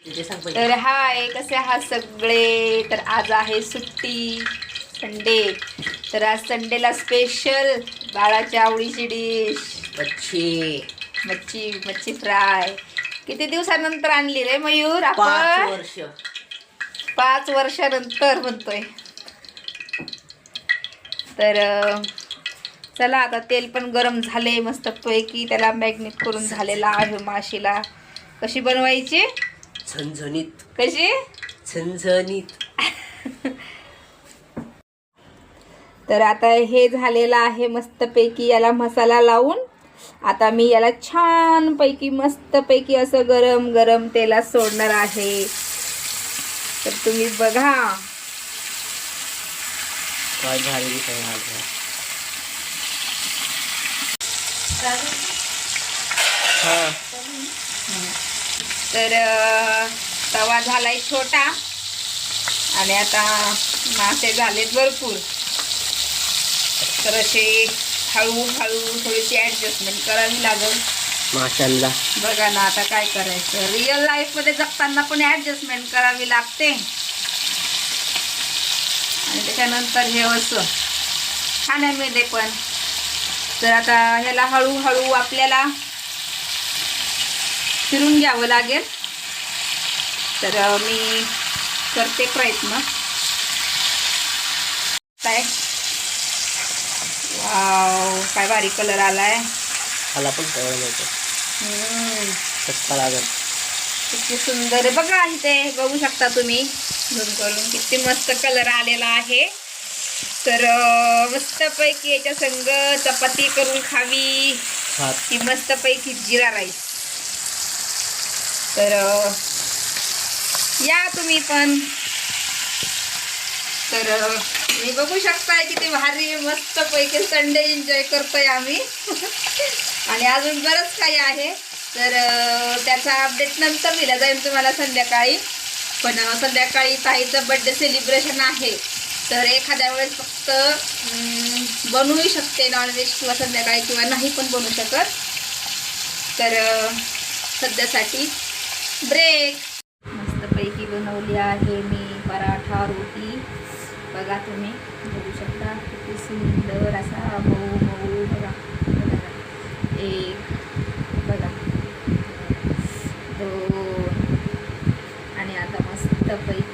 तर हाय, कसे आहात सगळे? तर आज आहे सुट्टी, संडे. तर आज संडेला स्पेशल बाळाच्या आवडीची डिश मच्छी फ्राय. किती दिवसानंतर आणली रे मयूर आपण? 5 वर्षानंतर म्हणतोय. तर चला, आता तेल पण गरम झाले मस्त पैकी. त्याला मॅग्नेट करून झालेला आहे माशीला. कशी बनवायची? झणझणीत. कशी? झणझणीत. तर आता हे झालेलं आहे मस्तपैकी. याला मसाला लावून आता मी याला छान पैकी मस्तपैकी असं गरम गरम तेलात सोडणार आहे. तर तुम्ही बघा काय भारी दिसायला. तर तवा झालाय छोटा आणि आता मासे झालेत भरपूर. तर असे हळूहळू थोडीशी ॲडजस्टमेंट करावी लागेल माशाल्लाह. बघा ना, आता काय करायचं. रिअल लाईफमध्ये जगताना पण ॲडजस्टमेंट करावी लागते आणि त्याच्यानंतर हे असं खाण्यामध्ये पण. तर आता ह्याला हळूहळू आपल्याला फिरून घ्यावं लागेल. तर मी करते प्रयत्न. काय वाव, काय भारी कलर आलाय. मला पण कळलं कसा लागत. किती सुंदर आहे बघा. इथे बघू शकता तुम्ही झूम करून किती मस्त कलर आलेला आहे. तर मस्तपैकी याच्या संग चपाती करून खावी की मस्तपैकी जिरा राईस. तर या तुम्ही पण. तर मी बघू शकताय किती भारी मस्तपैकी संडे एन्जॉय करतोय आम्ही. आणि अजून बरंच काही आहे. तर त्याचा अपडेट नंतर दिला जाईल तुम्हाला संध्याकाळी. पण संध्याकाळी ताईचं बड्डे सेलिब्रेशन आहे. तर एखाद्या वेळेस फक्त बनवूही शकते नॉनव्हेज किंवा संध्याकाळी, किंवा नाही पण बनवू शकत. तर सध्यासाठी ब्रेक. मस्तपैकी बनवली आहे मी पराठा रोटी. बघा तुम्ही बघू शकता किती सुंदर असा मऊ मऊ. बघा एक, बघा 2, आणि आता मस्तपैकी